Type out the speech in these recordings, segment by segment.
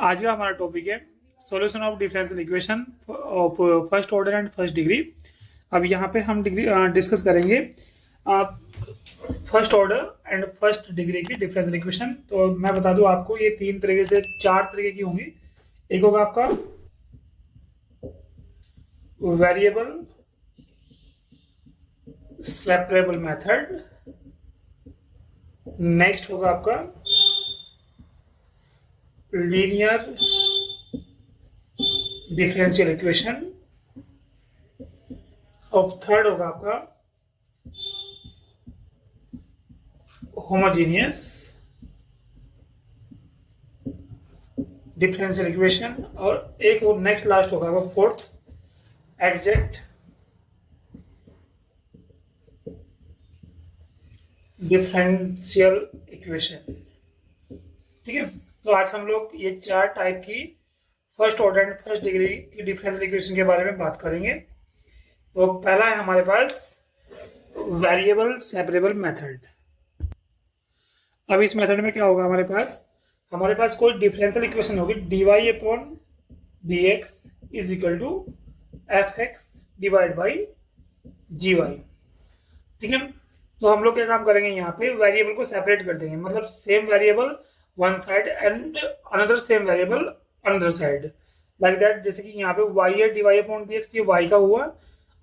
आज का हमारा टॉपिक है solution of differential equation of first order and first degree. अब यहाँ पे हम डिग्री डिस्कस करेंगे first order and first degree की डिफरेंशियल इक्वेशन। तो मैं बता दूं आपको, ये तीन तरीके से चार तरीके की होंगी। एक होगा आपका वेरिएबल सेपरेबल मेथड, नेक्स्ट होगा आपका लीनियर डिफरेंशियल इक्वेशन, और थर्ड होगा आपका होमोजेनियस डिफरेंशियल इक्वेशन, और एक और नेक्स्ट लास्ट होगा आपका फोर्थ एग्जैक्ट डिफरेंशियल इक्वेशन। ठीक है, तो आज हम लोग ये चार टाइप की first order and first degree की डिफरेंशियल इक्वेशन के बारे में बात करेंगे। तो पहला है हमारे पास वेरिएबल सेपरेबल मेथड। अब इस मेथड में क्या होगा, हमारे पास कोई डिफरेंशियल इक्वेशन होगी, dy upon dx is equal to fx divide by gy। ठीक है, तो हम लोग क्या काम करेंगे, यहाँ पे वेरिएबल को सेपरेट कर देंगे, मतलब same variable one side and another same variable another side, like that. जैसे कि यहाँ पे y है dy अपॉन dx, ये y का हुआ,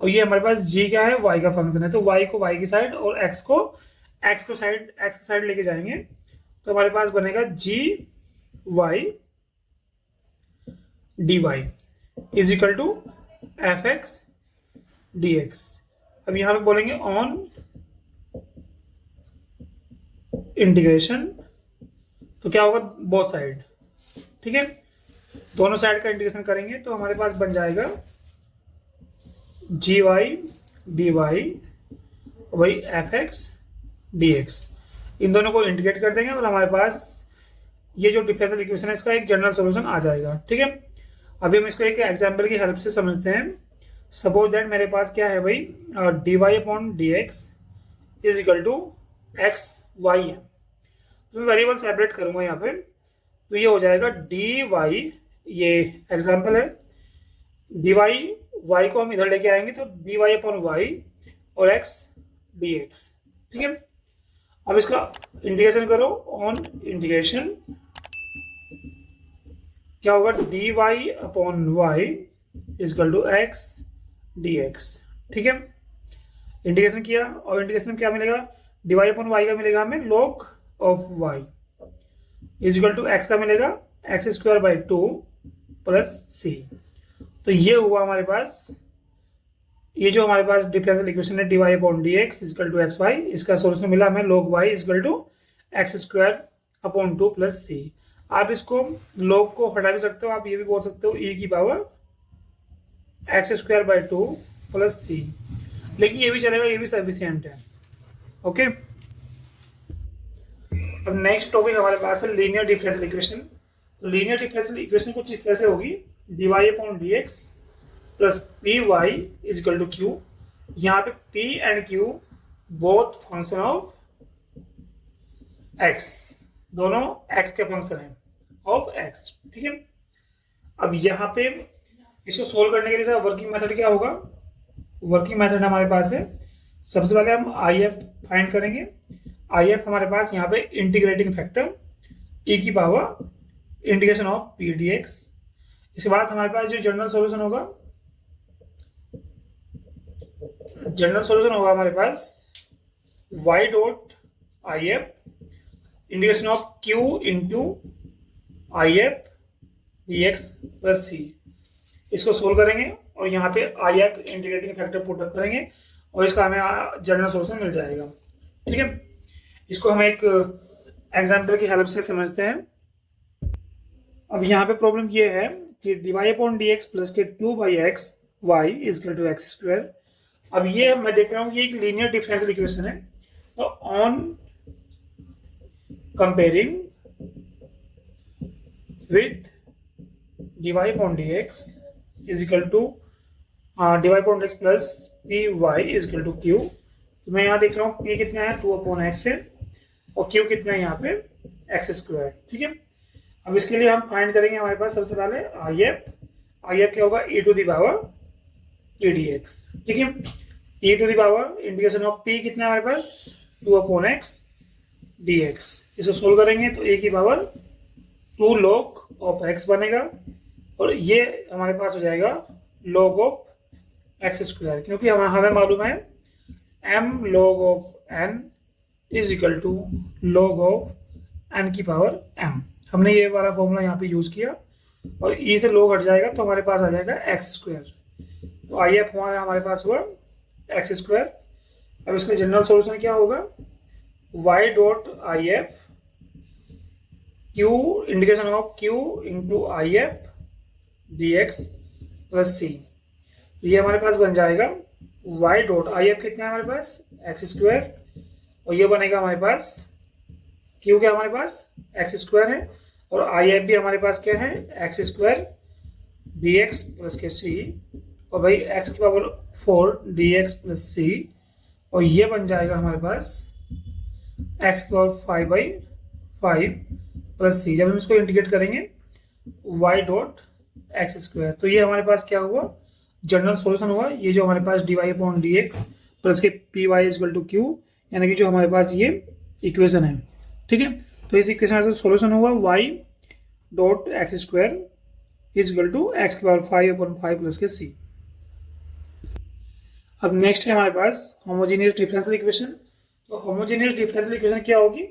और ये हमारे पास g क्या है, y का फंक्शन है। तो y को y की साइड और x की साइड लेके जाएंगे, तो हमारे पास बनेगा g y dy is equal to fx dx। अब यहाँ पे बोलेंगे ऑन इंटीग्रेशन, तो क्या होगा, बोथ साइड। ठीक है, दोनों साइड का इंटीग्रेशन करेंगे तो हमारे पास बन जाएगा gy dy वही fx dx। इन दोनों को इंटीग्रेट कर देंगे और हमारे पास ये जो डिफरेंशियल इक्वेशन है इसका एक जनरल सॉल्यूशन आ जाएगा। ठीक है, अभी हम इसको एक एग्जांपल की हेल्प से समझते हैं। सपोज दैट मेरे पास क्या है भाई, dy upon dx is equal to x y है। तो मैं वेरिएबल सेपरेट करूंगा यहाँ पे, तो ये हो जाएगा dy, ये एग्जांपल है, dy y को हम इधर लेके आएंगे तो dy अपॉन y और x dx। ठीक है, अब इसका इंटीग्रेशन करो, ऑन इंटीग्रेशन क्या होगा, dy upon y is equal to x dx। ठीक है, इंटीग्रेशन किया और इंटीग्रेशन में क्या मिलेगा, dy अपॉन y का मिलेगा हमें log of y is equal to x का मिलेगा X square by 2 plus C. तो ये हुआ हमारे पास, ये जो हमारे पास डिफरेंशियल इक्वेशन है dy upon dx is equal to x Y, इसका सोल्यूशन मिला हमें log y is equal to x square upon 2 plus C. आप इसको log को हटा भी सकते हो, आप ये भी बोल सकते हो e की power X square by 2 plus C, लेकिन ये भी चलेगा, ये भी सफिशिएंट है। ओके, अब नेक्स्ट टॉपिक हमारे पास है linear differential equation. Linear differential equation कुछ इस तरह से होगी, dy upon dx plus py is equal to q। यहाँ पे p and q both function of x, दोनों x के फंक्शन है ऑफ x। ठीक है, अब यहाँ पे इसको सोल्व करने के लिए वर्किंग मेथड क्या होगा, वर्किंग मेथड हमारे पास है, सबसे पहले हम if फाइंड करेंगे। if हमारे पास यहाँ पे इंटीग्रेटिंग फैक्टर e की power integration of p dx। इसके बाद हमारे पास जो जनरल सॉल्यूशन होगा हमारे पास y dot if integration of q into if dx plus c। इसको सोल्व करेंगे और यहाँ पे if integrating factor put up करेंगे और इसका हमें जनरल सॉल्यूशन मिल जाएगा। ठीक है, इसको हम एक एग्जांपल की हेल्प से समझते हैं। अब यहाँ पे प्रॉब्लम ये है कि dy अपॉन dx प्लस के 2/x y is equal to x square. अब ये मैं देख रहा हूँ ये एक लीनियर डिफरेंशियल इक्वेशन है, तो on comparing with dy upon dx is equal to dy upon dx plus py is equal to q। तो मैं यहाँ देख रहा हूँ p कितना है 2/x है और q कितना है यहाँ पे x स्क्वायर। ठीक है, अब इसके लिए हम फाइंड करेंगे हमारे पास सबसे पहले आई एफ क्या होगा, e to the power e dx, ठीक है। e to the power integration of p कितना है हमारे पास 2/x dx, इसे सोल्व करेंगे तो a की पावर 2 log ऑफ x बनेगा और ये हमारे पास हो जाएगा log ऑफ x स्क्वायर, क्योंकि हमें मालूम है m log of n is equal to log of n की पावर m। हमने ये वाला फॉर्मूला यहाँ पे यूज किया और e से log हट जाएगा तो हमारे पास आ जाएगा x स्क्वायर। तो आई एफ हमारे पास हुआ एक्स स्क्वायर। अब इसका जनरल सॉल्यूशन क्या होगा, y dot I F Q integration of q into I F D x plus C. तो ये हमारे पास बन जाएगा y डॉट आई एफ कितना है हमारे पास एक्स स्क्वायर और ये बनेगा हमारे पास q क्या हमारे पास एक्स स्क्वायर है और आई एफ भी हमारे पास क्या है x square D x plus के सी और भाई x की पावर 4 dx प्लस सी और ये बन जाएगा हमारे पास x की पावर 5/5 प्लस सी। जब हम इसको इंटीग्रेट करेंगे y डॉट एक्स स्क्वायर तो ये हमारे पास क्या हुआ जनरल सॉल्यूशन हुआ, ये जो हमारे पास dy/dx प्लस के p y equal to q, यानी कि जो हमारे पास ये इक्वेशन है, ठीक है। तो इस इक्वेशन का सॉल्यूशन हुआ y dot x square is equal to x की पावर 5/5 प्लस के सी। अब नेक्स्ट है हमारे पास होमोजेनियस डिफरेंशियल इक्वेशन। तो होमोजेनियस डिफरेंशियल इक्वेशन क्या होगी,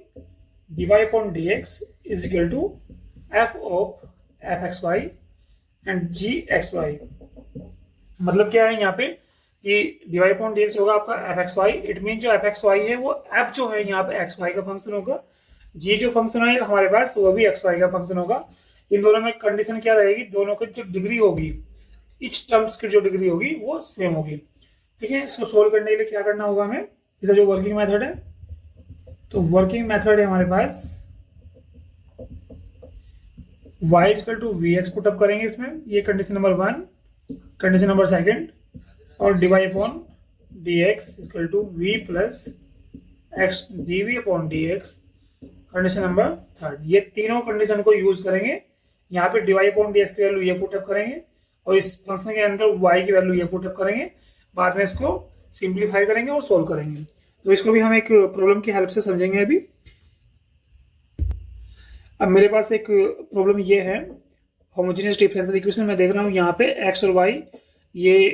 dy/dx is equal to f of fxy and gxy। मतलब क्या है यहाँ पे कि dy/dx होगा आपका fxy, इट मीन जो fxy है वो f जो है यहाँ पे xy का फंक्शन होगा, g जो फंक्शन है हमारे पास वो भी xy का फंक्शन होगा। इन दोनों में कंडीशन क्या रहेगी, दोनों की जो डिग्री होगी, इच टर्म्स की जो डिग्री होगी वो सेम होगी, ठीक है। इसको सोल्व करने के लिए क्या करना होगा हमें, इसका जो वर्किंग मेथड है, तो वर्किंग मेथड है हमारे पास y equal to we x put up करेंगे इसमें, ये कंडीशन नंबर 1, कंडीशन नंबर 2 और dy/dx equal to v plus x dv/dx condition number 3। ये तीनों कंडीशन को यूज करेंगे। यहाँ पे dy/dx की वैल्यू ये पुटअप करेंगे और इस फंक्शन के अंदर y की वैल्यू ये पुटअप करेंगे, बाद में इसको सिंप्लीफाई करेंगे और सोल्व करेंगे। तो इसको भी हम एक प्रॉब्लम की हेल्प से समझेंगे अभी। अब मेरे पास एक प्रॉब्लम ये है, होमोजेनियस डिफरेंशियल इक्वेशन में देख रहा हूँ यहाँ पे x और y ये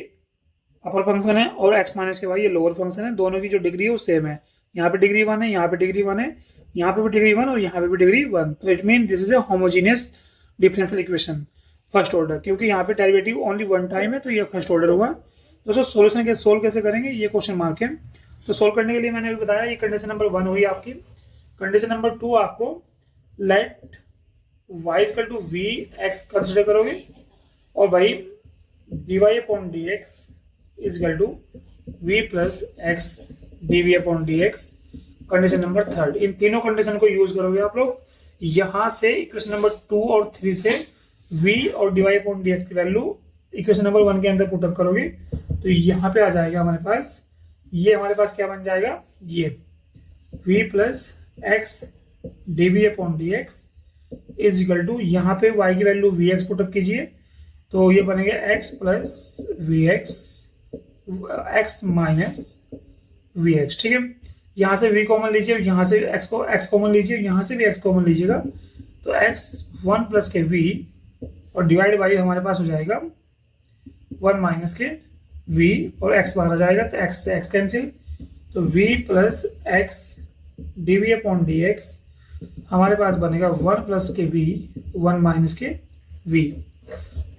अपर फंक्शन है और x माइनस के y ये लोअर फंक्शन है, दोनों की जो डिग्री है वो सेम है। यहाँ पे डिग्री 1 है, यहाँ पे डिग्री 1 है, यहाँ पे भी डिग्री 1 और यहाँ पे भी डिग्री 1। तो it mean this is a homogeneous differential equation first order, क्योंकि यहाँ पे डेरिवेटिव ओनली 1 टाइम है तो ये फर्स्ट ऑर्डर हुआ। दोस्तों सोल्यूशन के सोल्व कैसे करेंगे ये क्वेश्चन मार्क है। तो सोल्व करने के लिए मैंने अभी बताया ये कंडीशन नंबर 1 हुई आपकी। कंडीशन नंबर 2 आपको let y equal to we x consider करोगे और भाई dy/dx is equal to v plus x dv/dx condition number 3। इन तीनों कंडीशन को यूज करोगे आप लोग। यहाँ से इक्वेशन नंबर 2 और 3 से v और dy/dx की वैल्यू इक्वेशन नंबर 1 के अंदर पुटअप करोगे तो यहाँ पे आ जाएगा हमारे पास, ये हमारे पास क्या बन जाएगा, ये v plus x dv/dx is equal to, यहाँ पे y की वैल्यू vx पुटअप कीजिए तो ये बनेगा x plus vx x minus vx, ठीक है। यहाँ से v कॉमन लीजिए, यहाँ से x कॉमन लीजिए, यहाँ से भी x कॉमन लीजिएगा तो x 1 प्लस के v और डिवाइड बाई हमारे पास हो जाएगा 1 माइनस के v और x बाहर आ जाएगा तो x से x कैंसिल, तो v प्लस एक्स dv/dx हमारे पास बनेगा 1 प्लस के v 1 माइनस के v,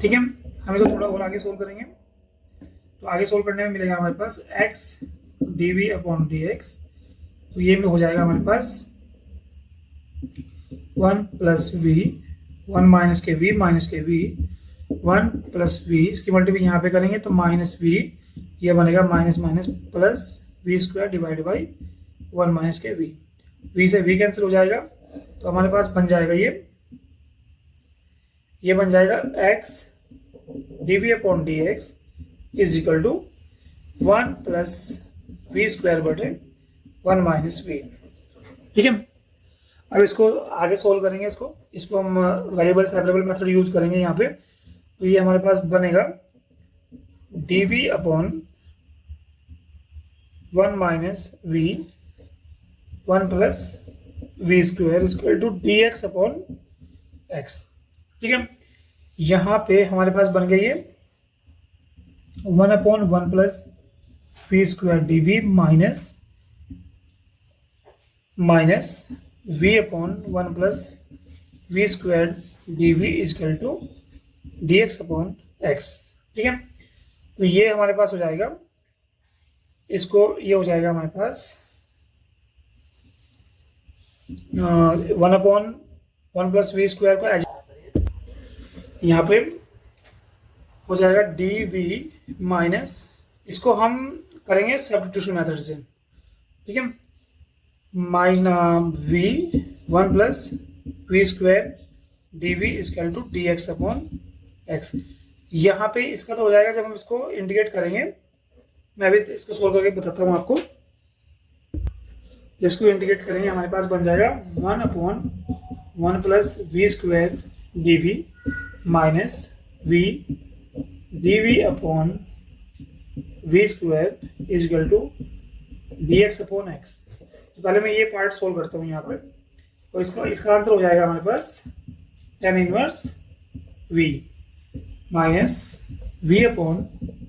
ठीक है। हम इसको थोड़ा और आगे सोल्व करेंगे तो आगे सोल्व करने में मिलेगा हमारे पास x dv/dx, तो ये में हो जाएगा हमारे पास 1 प्लस v 1 माइनस के v माइनस के v 1 प्लस v, इसकी मल्टीप्लाई यहाँ पे करेंगे तो माइनस v, ये बनेगा minus minus plus v square divide by 1 minus के v से v कैंसिल हो जाएगा तो हमारे पास बन जाएगा ये बन जाएगा x dv/dx is equal to 1 plus v square बटे 1 माइनस v, ठीक है। अब इसको आगे सोल्व करेंगे, इसको हम वेरिएबल सेपरेबल मेथड यूज करेंगे यहाँ पे। तो ये हमारे पास बनेगा dv upon 1 minus v 1 plus we square equal to dx upon x। ठीक है, यहाँ पे हमारे पास बन गई है 1 upon 1 plus we square dv minus v upon 1 plus we square dv equal to dx upon x। ठीक है, तो ये हमारे पास हो जाएगा, ये हो जाएगा हमारे पास 1 अपॉन 1 प्लस वी स्क्वायर को यहाँ पे हो जाएगा dv माइनस, इसको हम करेंगे सब्स्टिट्यूशन मेथड से। ठीक है, minus v 1 plus we square dv equal to dx upon x। यहाँ पे इसका तो हो जाएगा जब हम इसको इंटीग्रेट करेंगे, मैं भी इसको सोल्व करके बताता हूँ आपको। जब इसको इंटीग्रेट करेंगे हमारे पास बन जाएगा 1 upon 1 plus we square dv minus v dv upon v square equal to dx upon x। तो पहले मैं ये पार्ट सोल्व करता हूँ यहाँ पे, तो इसका आंसर हो जाएगा हमारे पास tan inverse v minus v upon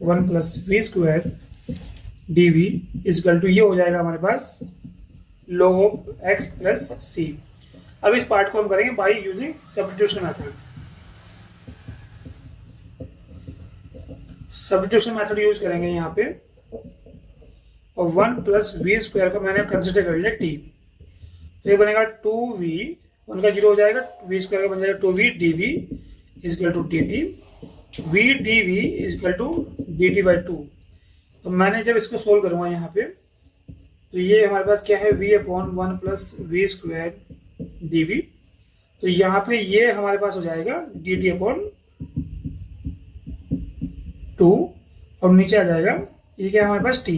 1 plus we square dv equal to ये हो जाएगा हमारे पास log of x plus c। अब इस पार्ट को हम करेंगे by using substitution method. Substitution method use करेंगे यहाँ पे, और 1 प्लस वी स्क्वायर को मैंने कंसिडर कर लिया t, तो ये बनेगा 2v, 1 का 0 हो जाएगा, वी स्क्वायर का बन जाएगा 2v dv equal to dt, v dv equal to dt by 2। तो मैंने जब इसको सोल्व करूँगा यहाँ पे, तो ये हमारे पास क्या है v upon 1 plus we square dv, तो यहाँ पे ये हमारे पास हो जाएगा dt अपॉन 2, और नीचे आ जाएगा ये क्या है हमारे पास t,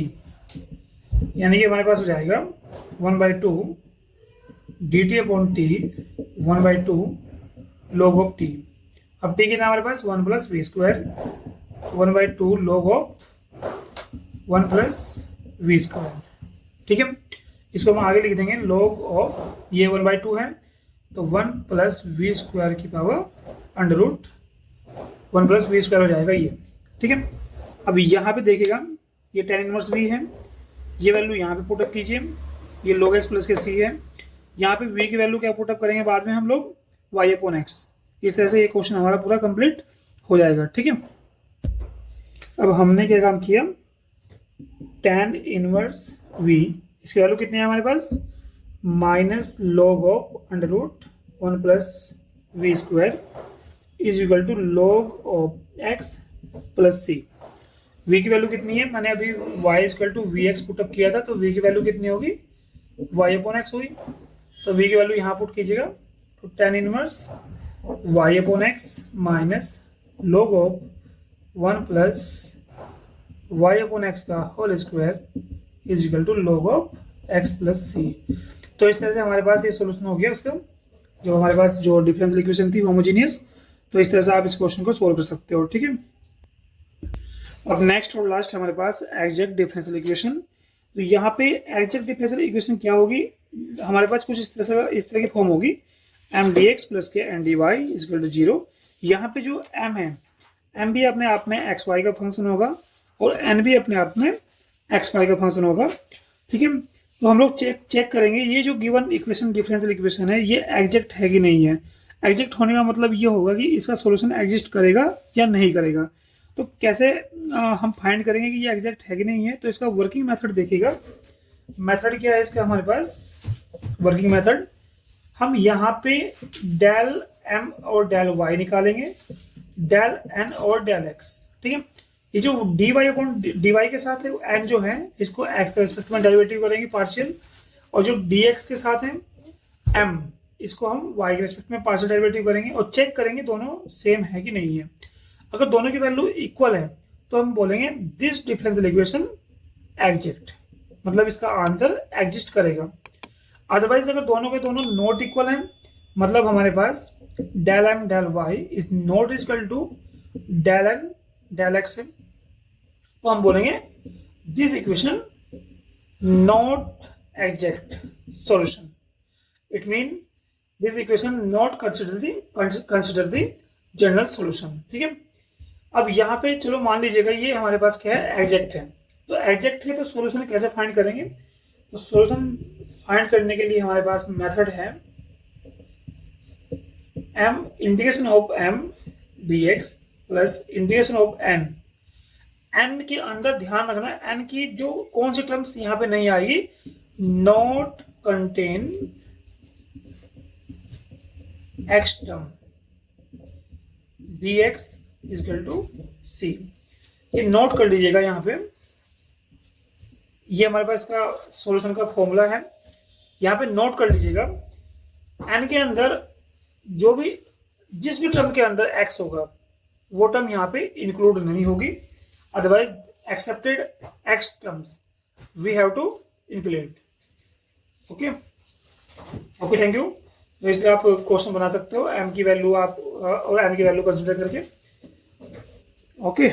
यानी कि हमारे पास हो जाएगा 1/2 dt upon t 1/2 log of t। अब t कितना हमारे पास 1 plus we square 1/2 log of 1 plus we square. ठीक है, इसको हम आगे लिख देंगे log ऑफ, ये 1/2 है, तो 1 प्लस वी स्क्वायर की power under root 1 plus we square हो जाएगा ये। ठीक है, अब यहाँ पे देखिएगा ये tan इनवर्स v है, ये वैल्यू यहाँ पे पुटअप कीजिए, ये log x प्लस के c है, यहाँ पे v की वैल्यू क्या पुटअप करेंगे बाद में हम लोग y अपॉन x। इस तरह से ये क्वेश्चन हमारा पूरा कंप्लीट हो जाएगा। ठीक है, अब हमने क्या काम किया, tan इनवर्स v, इसकी वैल्यू कितनी है हमारे पास minus log of under root 1 plus we square is equal to log of x plus c। v की वैल्यू कितनी है, मैंने अभी y equal to we x put up किया था, तो v की वैल्यू कितनी होगी y अपॉन x होगी, तो v की वैल्यू यहाँ पुट कीजिएगा, तो tan inverse y upon x minus log of 1 plus y upon x का whole square is equal to log of x plus c। तो इस तरह से हमारे पास ये सोल्यूशन हो गया उसका, जो हमारे पास जो डिफरेंशियल इक्वेशन थी होमोजीनियस। तो इस तरह से आप इस क्वेश्चन को सोल्व कर सकते हो। ठीक है, अब नेक्स्ट और लास्ट हमारे पास एग्जैक्ट डिफरेंशियल इक्वेशन। तो यहाँ पे एग्जैक्ट डिफरेंशियल इक्वेशन क्या होगी, हमारे पास कुछ इस तरह की फॉर्म होगी, एम डी एक्स प्लस के n d y equal to 0। यहाँ पे जो एम है, एम भी अपने आप में एक्स वाई का फंक्शन होगा, और एन भी अपने आप में एक्स वाई का फंक्शन होगा। ठीक है, तो हम लोग चेक करेंगे ये जो गिवन इक्वेशन डिफरेंशियल इक्वेशन है ये एग्जैक्ट है कि नहीं है। एग्जैक्ट होने का मतलब ये होगा कि इसका सॉल्यूशन एग्जिस्ट करेगा या नहीं करेगा। तो कैसे हम फाइंड करेंगे कि ये एग्जैक्ट है कि नहीं है, तो इसका वर्किंग मेथड देखिएगा। मेथड क्या है इसका, हमारे पास वर्किंग मेथड, हम यहाँ पे डेल एम और डेल वाई निकालेंगे, डेल एन और डेल एक्स। ठीक है, ये जो d y upon d y के साथ है एन जो है इसको एक्स के रिस्पेक्ट में डेरिवेटिव करेंगे पार्शियल, और जो डी एक्स के साथ है एम इसको हम वाई के रिस्पेक्ट में पार्शियल डेरिवेटिव करेंगे, और चेक करेंगे दोनों सेम है कि नहीं है। अगर दोनों की वैल्यू इक्वल है तो हम बोलेंगे दिस डिफरेंशियल इक्वेशन एग्जैक्ट, मतलब इसका आंसर एग्जिस्ट करेगा। अदरवाइज अगर दोनों के दोनों नॉट इक्वल हैं, मतलब हमारे पास del M del Y is not equal to del N del X है, तो हम बोलेंगे this equation not exact solution. It mean this equation not consider the general solution. ठीक है, अब यहाँ पे चलो मान लीजिएगा ये हमारे पास क्या है, एग्जैक्ट है। तो एग्जैक्ट है तो सॉल्यूशन कैसे फाइंड करेंगे? तो सॉल्यूशन फाइंड करने के लिए हमारे पास मेथड है m integration of m dx plus integration of n। n के अंदर ध्यान रखना, n की जो कौन सी टर्म्स यहाँ पे नहीं आएगी, not contain x term dx equal to c। ये नोट कर लीजिएगा यहाँ पे, ये हमारे पास का सॉल्यूशन का फॉर्मूला है, यहाँ पे नोट कर लीजिएगा। n के अंदर जो भी जिस भी टर्म के अंदर x होगा वो टर्म यहाँ पे इंक्लूड नहीं होगी, otherwise excepted x terms we have to include. Okay okay, thank you. तो इसलिए आप क्वेश्चन बना सकते हो m की वैल्यू आप और n की वैल्यू कंसिडर करके। ओके